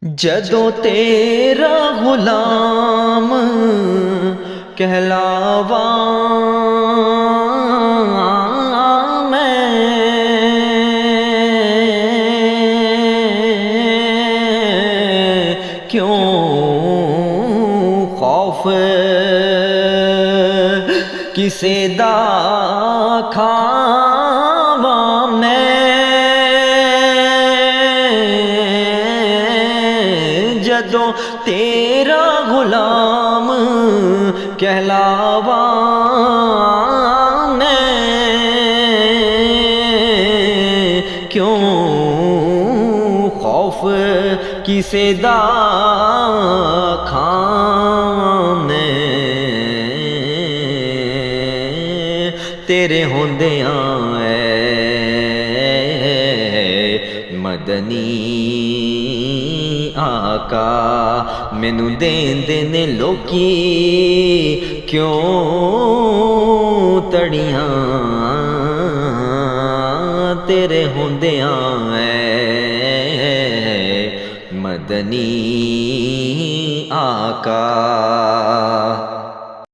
جدوں تیرا غلام کہلاواں میں، کیوں خوف کسے دا کھاواں میں، جدوں تیرا غلام کہلاواں میں، کیوں خوف کسے دا کھاواں میں، تیرے ہوندیاں اے مدنی آقا مینوں دیندے نے لوکی کیوں تڑیاں، تیرے ہوندیاں اے مدنی آقا۔